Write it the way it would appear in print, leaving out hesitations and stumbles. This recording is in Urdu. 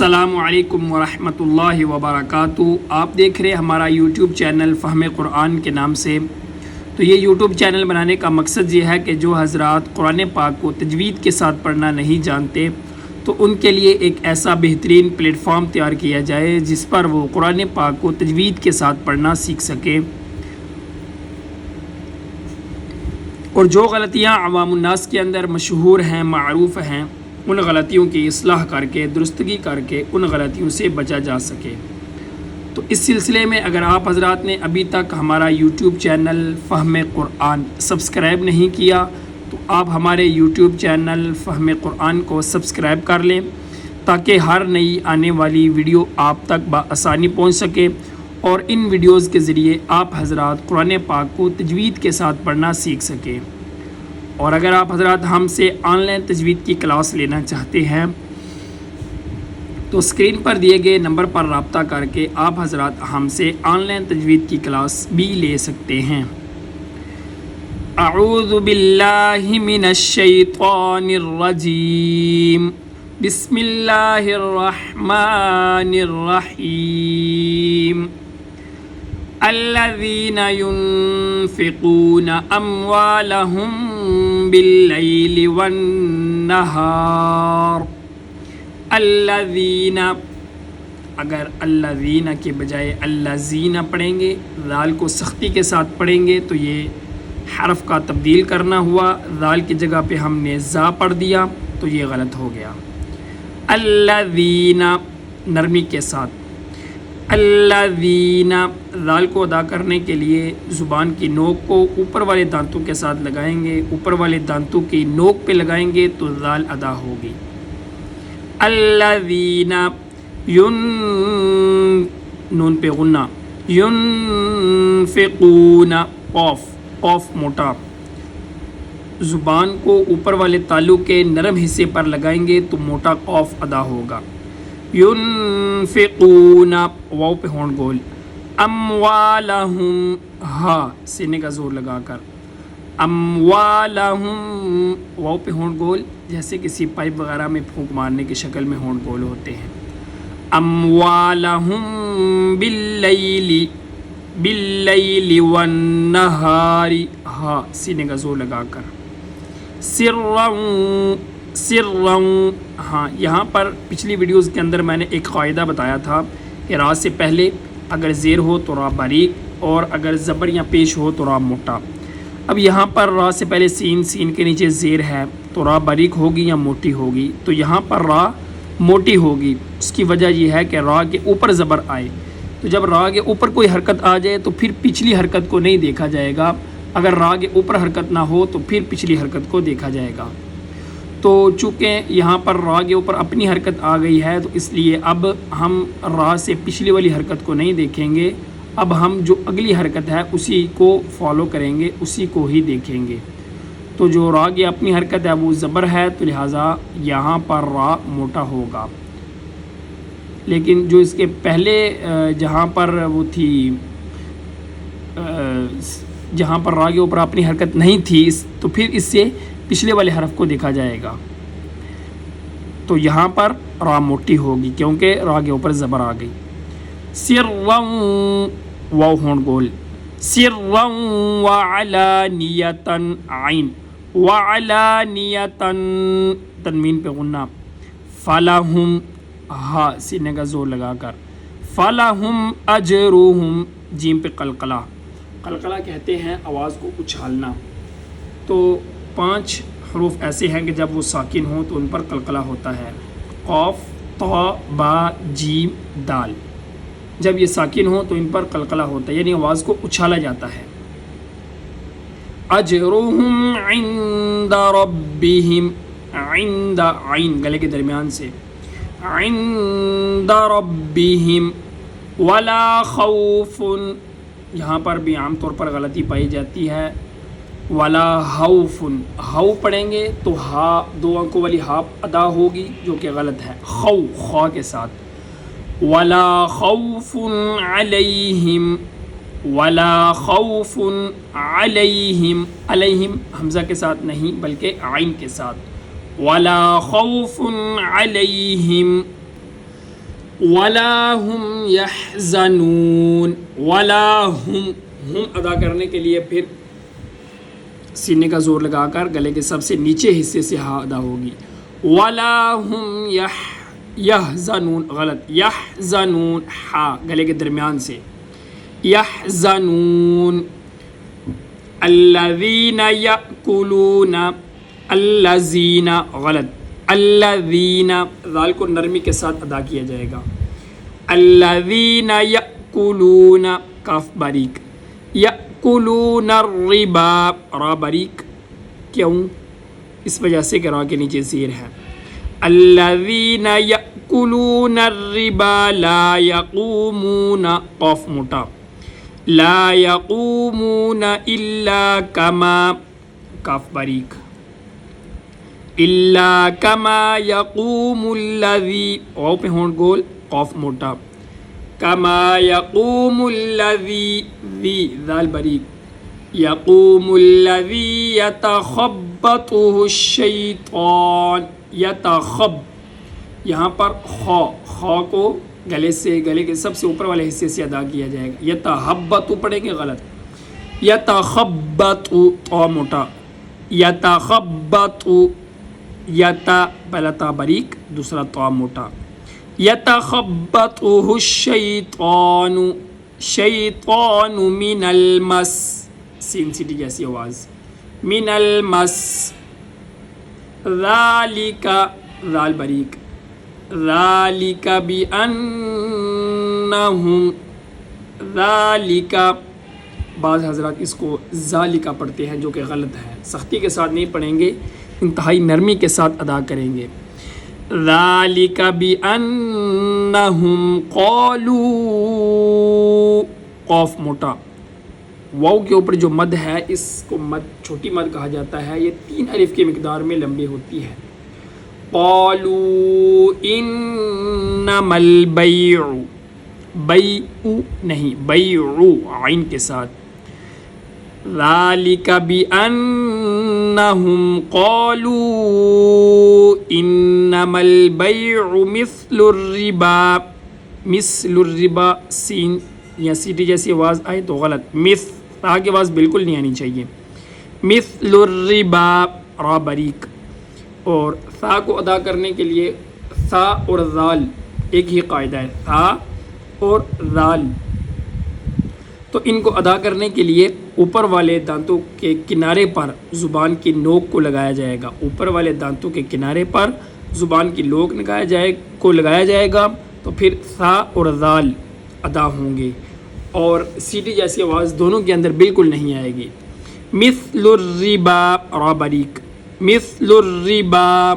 السلام علیکم ورحمۃ اللہ وبرکاتہ۔ آپ دیکھ رہے ہمارا یوٹیوب چینل فہم قرآن کے نام سے۔ تو یہ یوٹیوب چینل بنانے کا مقصد یہ ہے کہ جو حضرات قرآن پاک کو تجوید کے ساتھ پڑھنا نہیں جانتے تو ان کے لیے ایک ایسا بہترین پلیٹ فارم تیار کیا جائے جس پر وہ قرآن پاک کو تجوید کے ساتھ پڑھنا سیکھ سکیں، اور جو غلطیاں عوام الناس کے اندر مشہور ہیں، معروف ہیں، ان غلطیوں کی اصلاح کر کے، درستگی کر کے ان غلطیوں سے بچا جا سکے۔ تو اس سلسلے میں اگر آپ حضرات نے ابھی تک ہمارا یوٹیوب چینل فہم قرآن سبسکرائب نہیں کیا تو آپ ہمارے یوٹیوب چینل فہم قرآن کو سبسکرائب کر لیں تاکہ ہر نئی آنے والی ویڈیو آپ تک بآسانی پہنچ سکے، اور ان ویڈیوز کے ذریعے آپ حضرات قرآن پاک کو تجوید کے ساتھ پڑھنا سیکھ سکیں۔ اور اگر آپ حضرات ہم سے آن لائن تجوید کی کلاس لینا چاہتے ہیں تو اسکرین پر دیے گئے نمبر پر رابطہ کر کے آپ حضرات ہم سے آن لائن تجوید کی کلاس بھی لے سکتے ہیں۔ اعوذ باللہ من الشیطان الرجیم، بسم اللہ الرحمن الرحیم۔ الذین ينفقون اموالهم باللیل والنہار۔ الذین، اگر الذین کے بجائے الذین پڑھیں گے، ذال کو سختی کے ساتھ پڑھیں گے تو یہ حرف کا تبدیل کرنا ہوا، ذال کی جگہ پہ ہم نے زا پڑھ دیا تو یہ غلط ہو گیا۔ الذین نرمی کے ساتھ، الذین ذال کو ادا کرنے کے لیے زبان کی نوک کو اوپر والے دانتوں کے ساتھ لگائیں گے، اوپر والے دانتوں کی نوک پہ لگائیں گے تو ذال ادا ہوگی۔ الذین نون پہ غنہ، ينفقون قوف، قوف موٹا، زبان کو اوپر والے تالو کے نرم حصے پر لگائیں گے تو موٹا قوف ادا ہوگا۔ ينفقون واو پہ ہونٹ گول، اموالہم ہا سینے کا زور لگا کر، اموالہم واو پہ ہونٹ گول، جیسے کسی پائپ وغیرہ میں پھونک مارنے کی شکل میں ہونٹ گول ہوتے ہیں۔ اموالہم باللیل، باللیل والنہار ہا سینے کا زور لگا کر، سرًا ہاں یہاں پر پچھلی ویڈیوز کے اندر میں نے ایک قاعدہ بتایا تھا کہ را سے پہلے اگر زیر ہو تو را باریک، اور اگر زبر یا پیش ہو تو را موٹا۔ اب یہاں پر را سے پہلے سین، سین کے نیچے زیر ہے تو را باریک ہوگی یا موٹی ہوگی؟ تو یہاں پر را موٹی ہوگی۔ اس کی وجہ یہ ہے کہ را کے اوپر زبر آئے، تو جب را کے اوپر کوئی حرکت آ جائے تو پھر پچھلی حرکت کو نہیں دیکھا جائے گا، اگر را کے اوپر حرکت نہ ہو تو پھر پچھلی حرکت کو دیکھا جائے گا۔ تو چونکہ یہاں پر را کے اوپر اپنی حرکت آ گئی ہے تو اس لیے اب ہم را سے پچھلی والی حرکت کو نہیں دیکھیں گے، اب ہم جو اگلی حرکت ہے اسی کو فالو کریں گے، اسی کو ہی دیکھیں گے۔ تو جو را کی اپنی حرکت ہے وہ زبر ہے تو لہٰذا یہاں پر را موٹا ہوگا، لیکن جو اس کے پہلے جہاں پر وہ تھی، جہاں پر را کے اوپر اپنی حرکت نہیں تھی تو پھر اس سے پچھلے والے حرف کو دیکھا جائے گا، تو یہاں پر را موٹی ہوگی کیونکہ را کے اوپر زبر آ گئی۔ سرًا واو ہونٹ گول، سرًا وعلانیۃ عین، وعلانیۃ تنوین پہ غنہ، فلہم ہا سینے کا زور لگا کر، فلہم اجرہم جیم پہ قلقلہ، قلقلہ کہتے ہیں آواز کو اچھالنا۔ تو 5 حروف ایسے ہیں کہ جب وہ ساکن ہوں تو ان پر قلقلہ ہوتا ہے، قاف، طا، با، جیم، دال۔ جب یہ ساکن ہوں تو ان پر قلقلہ ہوتا ہے، یعنی آواز کو اچھالا جاتا ہے۔ اجرہم عند ربہم، عند عین گلے کے درمیان سے، عند ربہم ولا خوف، یہاں پر بھی عام طور پر غلطی پائی جاتی ہے، ولا خوف، ہو پڑھیں گے تو ہا 2 انکوں والی ہا ادا ہوگی جو کہ غلط ہے، خو خوا کے ساتھ، ولا خوف علیہم، ولا خوف علیہم، علیہم حمزہ کے ساتھ نہیں بلکہ عین کے ساتھ، ولا خوف علیہم ولا هم يحزنون، ولا ہم ادا کرنے کے لیے پھر سینے کا زور لگا کر گلے کے سب سے نیچے حصے سے ہا ادا ہوگی. ولا هم يحزنون، غلط، يحزنون، ہا گلے کے درمیان سے، يحزنون. الذين يأكلون، الذين، غلط، الذين، ذال کو نرمی کے ساتھ ادا کیا جائے گا. الذين يأكلون، کاف باریک، يأكلون الربا، را باریک، کیوں؟ اس وجہ سے کہ را کے نیچے زیر ہے. الذين يأكلون الربا لا يقومون، قاف موٹا، لا يقومون الا كما، کاف باریک، الا كما يقوم الذي، واو پہ ہونٹ گول، قاف موٹا، كما يقوم الذي، ذی ذال باریک، يقوم الذي يتخبطه الشيطان، یتخب، یہاں پر خا کو گلے سے، گلے کے سب سے اوپر والے حصے سے ادا کیا جائے گا. یتحبط پڑھیں گے، غلط، یتخبط، تو موٹا، یتخبط، یتا پہلا تا باریک، دوسرا تو موٹا. یتخبطه الشیطان، شیطان من المس، سین سیٹی جیسی آواز، من المس. ذالک، ذال باریک، ذالک بأنہم، ذالک، بعض حضرات اس کو ذالکہ پڑھتے ہیں جو کہ غلط ہے، سختی کے ساتھ نہیں پڑھیں گے، انتہائی نرمی کے ساتھ ادا کریں گے. ذالک بأنہم قالوا، قاف موٹا، واو کے اوپر جو مد ہے اس کو مد، چھوٹی مد کہا جاتا ہے، یہ 3 الف کی مقدار میں لمبی ہوتی ہے. قالوا انما البیع، بیع نہیں، بیع عین کے ساتھ. ذالک بأنہم قالوا انما البیع مثل الربا، مثل الربا، سین یا سیٹی جیسی آواز آئے تو غلط، مثل، تا کی آواز بالکل نہیں آنی چاہیے. مثل الربا، را باریک. اور ثا کو ادا کرنے کے لیے ثا اور ذال ایک ہی قاعدہ ہے، ثا اور ذال، تو ان کو ادا کرنے کے لیے اوپر والے دانتوں کے کنارے پر زبان کی نوک کو لگایا جائے گا. اوپر والے دانتوں کے کنارے پر زبان کی نوک لگایا جائے گا تو پھر ثا اور ذال ادا ہوں گے، اور سیٹی جیسی آواز دونوں کے اندر بالکل نہیں آئے گی. مثل الربا، را باریک، مثل الربا.